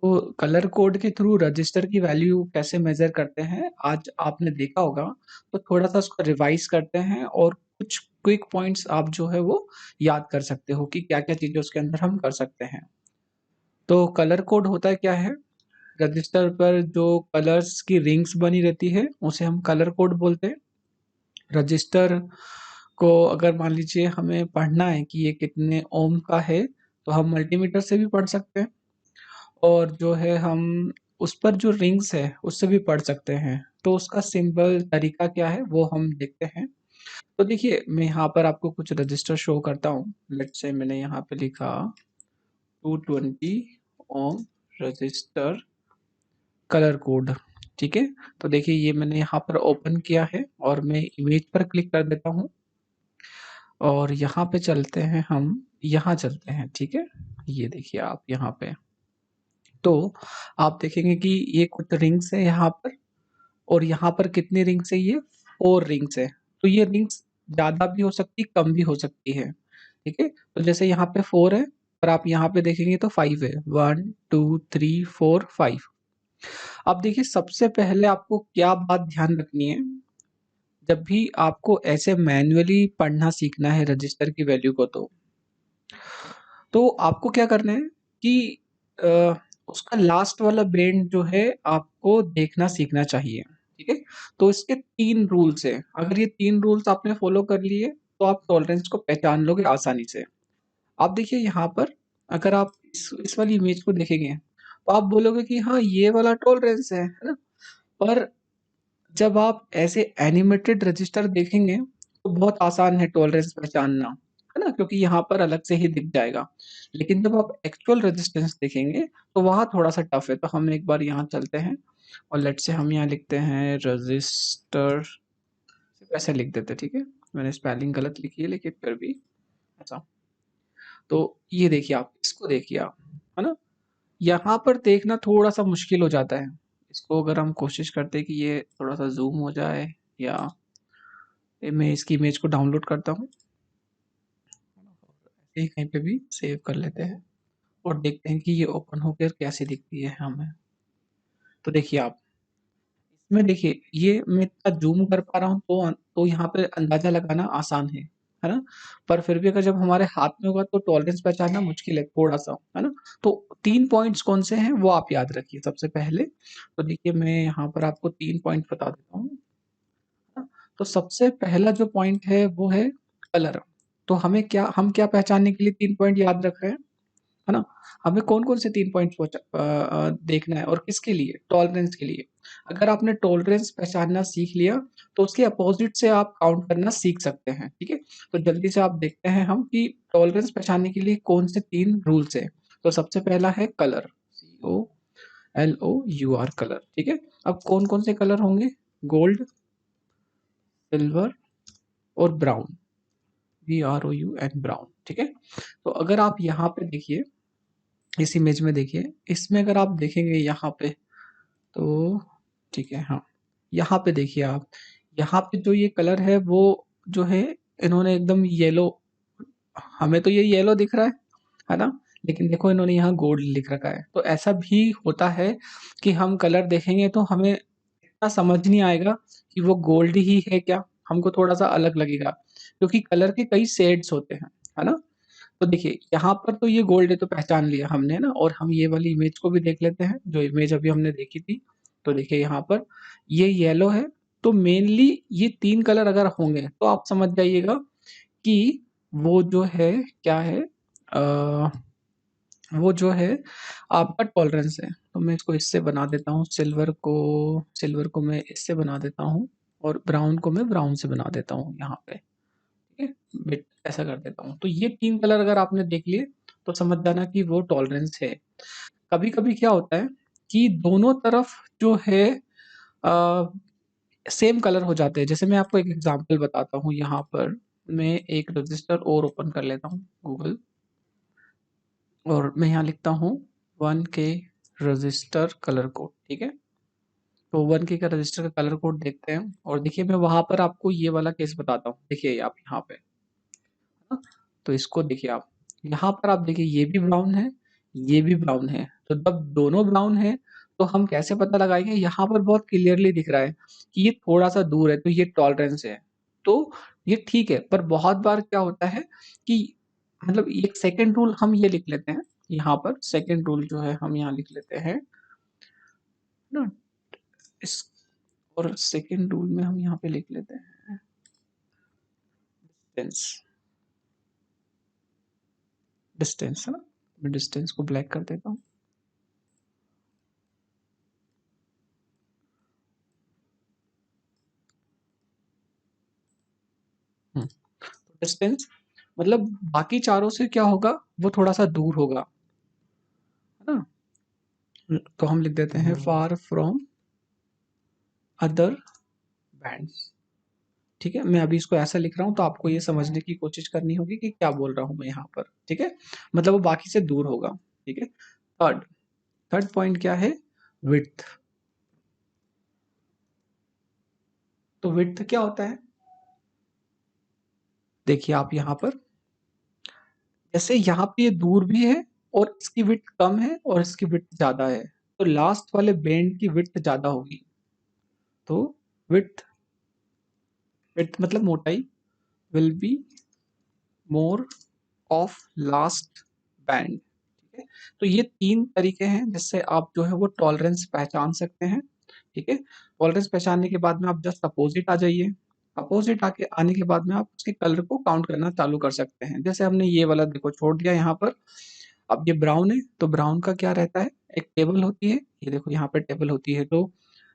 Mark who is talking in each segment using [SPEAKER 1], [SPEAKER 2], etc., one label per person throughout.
[SPEAKER 1] तो colour code के through register की वैल्यू कैसे मेजर करते हैं, आज आपने देखा होगा। तो थोड़ा-सा उसको रिवाइज़ करते हैं और कुछ क्विक पॉइंट्स आप जो है वो याद कर सकते हो कि क्या-क्या चीज़ें उसके अंदर हम कर सकते हैं। तो कलर कोड होता क्या है? रजिस्टर पर जो कलर्स की रिंग्स बनी रहती है, उसे हम कलर कोड बोलते हैं। रजिस्टर को अगर मान लीजिए हमें पढ़ना है कि ये कितने ओम का है, तो हम मल्टीमीटर से भी पढ़ सकते हैं। और जो है हम उस पर जो रिंग्स है, उससे भी पढ़ सकते हैं। तो उसका सिंपल तरीका क्या है, वो हम देखते हैं। तो देखिए, मैं यहाँ पर आपको कुछ रजिस्टर शो करता हूँ। लेट्स से मैंने यहाँ पे लिखा 220 ओम रजिस्टर कलर कोड, ठीक है? तो देखिए ये मैंने यहाँ पर ओपन किया है और मैं इमेज पर क्लिक कर देता हूँ और यहाँ पे चलते हैं हम, यहाँ चलते हैं, ठीक है? ये देखिए आप यहाँ पे। तो आप देखेंगे कि ये कुछ रिंग्स है यहाँ पर और यहाँ पर कितनी रिंग्स है ये? 4 रिंग्स है। तो ये रिंग्स ज़्यादा भी हो सकती है, कम भी हो सकती है, ठीक है? तो जैसे यहाँ पे 4 है और आप यहाँ पे देखेंगे तो 5 है। 1, 2, 3, 4, 5। अब देखिए सबसे पहले आपको क्या बात ध्यान रखनी है, जब भी आपको ऐसे मैन्युअली पढ़ना सीखना है रजिस्टर की वैल्यू को तो आपको क्या करना है कि अ, उसका लास्ट वाला बेंड जो है आपको देखना सीखना चाहिए, ठीक है? तो इसके 3 रूल्स हैं, अगर ये 3 रूल्स आपने फॉलो कर लिए, तो आप टॉलरेंस को पहचान लोगे आसानी से। आप देखिए यहाँ पर अगर आप इस वाली इमेज को देखेंगे, तो आप बोलोगे कि हाँ, ये वाला टॉलरेंस है ना? पर जब आप ऐसे एनिमेटेड रजिस्टर देखेंगे, तो बहुत आसान है टॉलरेंस पहचानना, है ना? क्योंकि यहाँ पर अलग से ही दिख जाएगा। लेकिन जब आप एक्चुअल रेजिस्टेंस देखेंगे, तो वहाँ थोड़ा-सा टफ है। तो हम एक बार यहाँ चलते हैं और लेट्स से हम यहाँ लिखते हैं रजिस्टर, सिर्फ ऐसे लिख देते हैं, ठीक है? मैंने स्पेलिंग गलत लिखी है लेकिन फिर भी ऐसा। तो ये देखिए आप, इसको देखिए आप, है ना? यहाँ पर देखना थोड़ा-सा मुश्किल हो जाता है। इसको अगर हम कोशिश करते हैं कि ये थोड़ा-सा ज़ूम हो जाए या मैं इसकी इमेज को डाउनलोड करता हूँ, ऐसे ही कहीं पे भी सेव कर लेते हैं और देखते हैं कि ये ओपन होकर कैसी दिखती है हमें। तो देखिए आप, इसमें देखिए ये मैं इतना ज़ूम कर पा रहा हूँ तो यहाँ पे अंदाज़ा लगाना आसान है ना? पर फिर भी अगर जब हमारे हाथ में होगा तो टॉलरेंस पहचानना मुश्किल है थोड़ा-सा, है ना? तो 3 पॉइंट्स कौन से हैं वो आप याद रखिए सबसे पहले। तो देखिए मैं यहाँ पर आपको 3 पॉइंट बता देता हूँ। ना? तो सबसे पहला जो पॉइंट है वो है कलर। तो हम क्या पहचानने के लिए 3 पॉइंट याद रख रहे हैं, है ना? हमें कौन-कौन से 3 पॉइंट्स देखना है और किसके लिए? टॉलरेंस के लिए। अगर आपने टॉलरेंस पहचानना सीख लिया, तो उसके अपोज़िट से आप काउंट करना सीख सकते हैं, ठीक है? तो जल्दी से आप देखते हैं हम कि टॉलरेंस पहचानने के लिए कौन से 3 रूल्स हैं। तो सबसे पहला है कलर, COLOUR कलर, ठीक है? अब कौन-कौन से कलर होंगे? गोल्ड, सिल्वर और ब्राउन, BROUN ब्राउन, ठीक है? तो अगर आप यहाँ पे देखिए, इस इमेज में देखिए, इसमें अगर आप देखेंगे यहाँ पे तो ठीक है, हाँ। यहाँ पे देखिए आप, यहाँ पे जो ये कलर है वो जो है इन्होंने एकदम येलो, हमें तो ये येलो दिख रहा है ना? लेकिन देखो इन्होंने यहाँ गोल्ड लिख रखा है। तो ऐसा भी होता है कि हम कलर देखेंगे तो हमें इतना समझ नहीं आएगा कि वो गोल्ड ही है क्या? हमको थोड़ा-सा अलग लगेगा, क्योंकि कलर के कई शेड्स होते हैं, है ना? तो देखिए, यहाँ पर तो ये गोल्ड है तो पहचान लिया हमने ना, और हम ये वाली इमेज को भी देख लेते हैं, जो इमेज अभी हमने देखी थी। तो देखिए यहाँ पर ये येलो है, तो मेनली ये 3 कलर अगर होंगे, तो आप समझ जाइएगा कि वो जो है क्या है, अ, वो जो है आपका टॉलरेंस है। तो मैं इसको इससे बना देता हूँ, सिल्वर को मैं इससे बना देता हूँ और ब्राउन को मैं ब्राउन से बना देता हूँ यहाँ पे। ठीक है? बिट ऐसा कर देता हूँ। तो ये 3 कलर अगर आपने देख लिए, तो समझ जाना कि वो टॉलरेंस है। कभी-कभी क्या होता है कि दोनों तरफ जो है अ, सेम कलर हो जाते हैं। जैसे मैं आपको एक एग्ज़ाम्पल बताता हूँ, यहाँ पर मैं एक रजिस्टर और ओपन कर लेता हूँ गूगल और मैं यहाँ लिखता हूँ 1K रजिस्टर कलर कोड, ठीक है? तो 1K का रजिस्टर का कलर कोड देखते हैं और देखिए मैं वहाँ पर आपको ये वाला केस बताता हूँ। देखिए आप यहाँ पे, हाँ, तो इसको देखिए आप, यहाँ पर आप देखिए ये भी ब्राउन है, ये भी ब्राउन है, तो जब दोनों ब्राउन है तो हम कैसे पता लगाएंगे? यहाँ पर बहुत क्लियरली दिख रहा है कि ये थोड़ा सा दूर है तो ये टॉलरेंस है, तो ये ठीक है। पर बहुत बार क्या होता है कि मतलब एक सेकंड रूल हम ये लिख लेते हैं, यहाँ पर सेकंड रूल जो है हम यहाँ लिख लेते हैं ना, इस और सेकंड रूल में हम यहाँ पे लिख लेते हैं डिस्टेंस। डिस्टेंस है ना, मैं डिस्टेंस को ब्लैक कर देता हूँ। डिस्टेंस मतलब बाकी चारों से क्या होगा, वो थोड़ा सा दूर होगा, है ना। तो हम लिख देते हैं फार फ्रॉम अदर बैंड्स। ठीक है, मैं अभी इसको ऐसा लिख रहा हूँ तो आपको ये समझने की कोशिश करनी होगी कि क्या बोल रहा हूँ मैं यहाँ पर। ठीक है, मतलब वो बाकी से दूर होगा। ठीक है, थर्ड थर्ड पॉइंट क्या है? विड्थ। तो विड्थ क्या होता है? देखिए आप यहाँ पर, जैसे यहाँ पे ये दूर भी है और इसकी विड्थ कम है और इसकी विड्थ ज्यादा है, तो लास्ट वाले बैंड की विड्थ ज्यादा होगी। तो विड्थ, विड्थ मतलब मोटाई, will be more of last band. ठीक है, तो ये तीन तरीके हैं जिससे आप जो है वो टॉलरेंस पहचान सकते हैं। ठीक है, टॉलरेंस पहचानने के बाद में आप जस्ट अपोजिट आ जाइए। अपोजिट आके आने के बाद में आप उसके कलर को काउंट करना चालू कर सकते हैं। जैसे हमने ये वाला देखो छोड़ दिया यहाँ पर, अब ये ब्राउन है तो ब्राउन का क्या रहता है, एक टेबल होती है, ये देखो यहाँ पे टेबल होती है, तो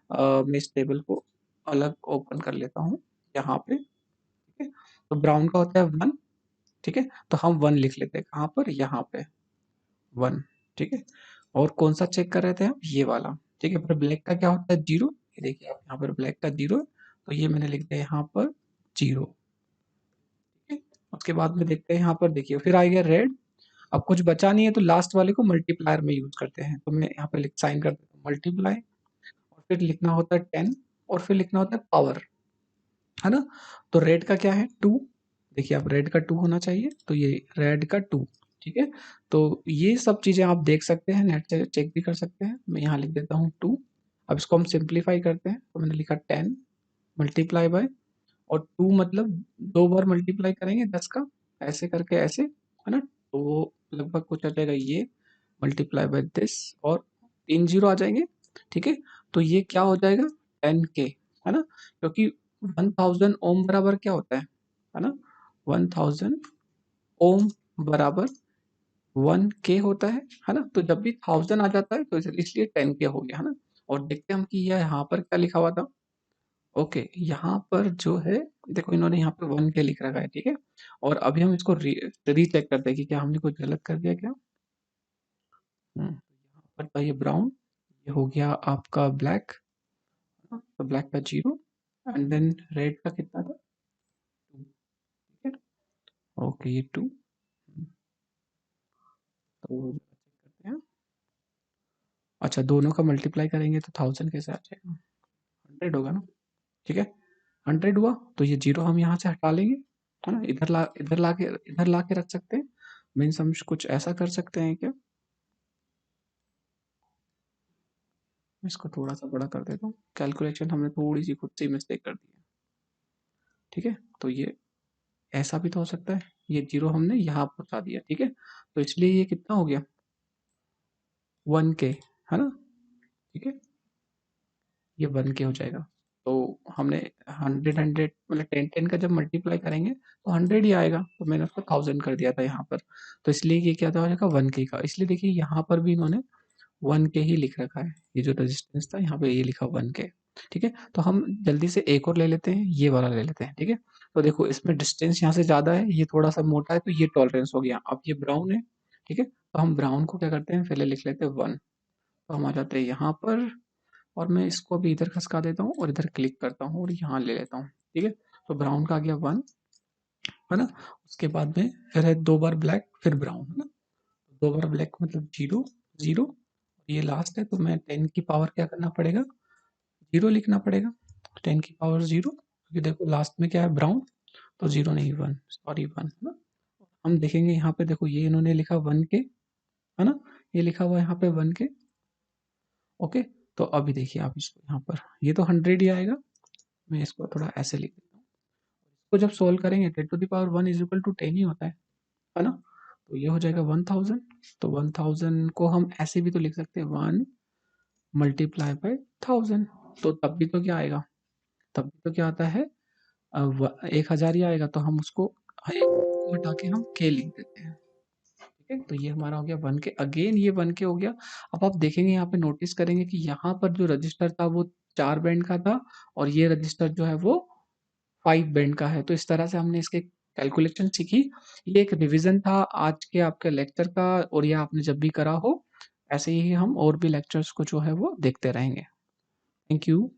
[SPEAKER 1] मैं इस टेबल को अलग ओपन कर लेता हूँ यहाँ पे। ठीक है, तो ब्राउन का होता है 1। ठीक है, तो हम 1 लिख लेते हैं, कहाँ पर, यहाँ पे 1। ठीक है, और कौन सा चेक कर रहे थे हम, ये वाला। ठीक है, पर ब्लैक का क्या होता है, 0। ये देखिए आप यहाँ पर ब्लैक का 0 है, तो ये मैंने लिख दिया यहाँ पर 0। ठीक है, उसके बाद में देखते हैं यहाँ पर, देखिए फिर आ गया रेड। अब कुछ बचा नहीं है तो लास्ट वाले को मल्टीप्लायर में यूज करते हैं, तो मैं यहाँ पे लिख साइन कर देता हूँ मल्टीप्लाई, और फिर लिखना होता है 10, और फिर लिखना होता है पावर, है ना। तो रेड का क्या है, 2। देखिए आप रेड का 2 होना चाहिए, तो ये रेड का 2। ठीक है, तो ये सब चीजें आप देख सकते हैं, नेट से चेक भी कर सकते हैं। मैं यहाँ लिख देता हूँ 2। अब इसको हम सिंप्लीफाई करते हैं, तो मैंने लिखा 10 मल्टीप्लाई बाय, और 2 मतलब 2 बार मल्टीप्लाई करेंगे 10 का, ऐसे करके ऐसे, है ना। तो वो लगभग कुछ आ जाएगा ये, मल्टीप्लाई बाय दिस, और 3 जीरो आ जाएंगे। ठीक है, तो ये क्या हो जाएगा, 10K, है ना। क्योंकि 1000 ओम बराबर क्या होता है ना, 1000 ओम बराबर 1K होता है ना। तो जब भी 1000 आ जाता है तो इसलिए 10K हो गया, है ना। और देखते हैं हम कि यह यहाँ पर क्या लिखा हुआ था। ओके, यहाँ पर जो है, देखो इन्होंने यहाँ पे 1K लिख रखा है। ठीक है, और अभी हम इसको रीचेक करते हैं कि क्या हमने कुछ गलत कर दिया क्या। यहाँ पर था ये ब्राउन, ये हो गया आपका ब्लैक, तो ब्लैक का 0, एंड देन रेड का कितना था, 2। ठीक है, ओके ये 2। तो चेक करते हैं, अच्छा दोनों का मल्टीप्लाई करेंगे तो 1000 कैसे आ जाएगा, 100 होगा ना। ठीक है, 100 हुआ तो ये 0 हम यहाँ से हटा लेंगे, है ना। इधर ला के रख सकते हैं। मीन्स हम कुछ ऐसा कर सकते हैं क्या, इसको थोड़ा सा बड़ा कर देता हूँ, कैलकुलेशन हमने थोड़ी सी खुद से ही मिस्टेक कर दी है। ठीक है, तो ये ऐसा भी तो हो सकता है, ये 0 हमने यहाँ पहुंचा दिया। ठीक है, तो इसलिए ये कितना हो गया, 1K, है ना। ठीक है, ये 1K हो जाएगा। तो हमने 100 मतलब 10 का जब मल्टीप्लाई करेंगे तो 100 ही आएगा, तो मैंने उसको 1000 कर दिया था यहाँ पर, तो इसलिए ये क्या था, हो जाएगा 1K का। इसलिए देखिए यहाँ पर भी इन्होंने 1K ही लिख रखा है, ये जो रेजिस्टेंस था यहाँ पे ये लिखा 1K। ठीक है, तो हम जल्दी से एक और ले लेते हैं, ये वाला ले लेते हैं। ठीक है, तो देखो इसमें डिस्टेंस यहाँ से ज़्यादा है, ये थोड़ा सा मोटा है, तो ये टॉलरेंस हो गया। अब ये ब्राउन है, ठीक है, तो हम ब्राउन को क्या करते हैं, पहले लिख लेते हैं 1, तो हम आ जाते हैं यहाँ पर, और मैं इसको अभी इधर खसका देता हूँ और इधर क्लिक करता हूँ और यहाँ ले लेता हूँ। ठीक है, तो ब्राउन का आ गया 1, है ना। उसके बाद में फिर है 2 बार ब्लैक फिर ब्राउन, है ना। 2 बार ब्लैक मतलब 0 0, ये लास्ट है, तो मैं 10 की पावर क्या करना पड़ेगा, 0 लिखना पड़ेगा, 10 की पावर 0, क्योंकि देखो लास्ट में क्या है ब्राउन, तो 0 नहीं 1, सॉरी 1, है ना। हम देखेंगे यहाँ पे, देखो ये इन्होंने लिखा 1K, है ना, ये लिखा हुआ है यहाँ पे 1 के। ओके, तो अभी देखिए आप इसको यहाँ पर, ये तो 100 ही आएगा। मैं इसको थोड़ा ऐसे लिख देता हूँ। इसको जब सोल्व करेंगे 10 to the power 1 is equal to 10 ही होता है ना? तो ये हो जाएगा 1000। तो 1000 को हम ऐसे भी तो लिख सकते हैं 1 मल्टीप्लाई बाय 1000। तो तब भी तो क्या आएगा? तब भी तो क्या आता है? 1000 ही आएगा। तो हम उसको एक को हटा के हम के लिख देते हैं। ठीक है, तो ये हमारा हो गया 1 के। अगेन ये 1 के हो गया। अब आप देखेंगे यहाँ पे, नोटिस करेंगे कि यहाँ पर जो रजिस्टर था वो 4 बैंड का था और ये रजिस्टर जो है वो 5 बैंड का है। तो इस तरह से हमने इसके कैलकुलेशन सीखी। ये एक रिवीजन था आज के आपके लेक्चर का, और ये आपने जब भी करा हो, ऐसे ही हम और भी लेक्चर्स को जो है वो देखते रहेंगे। Thank you.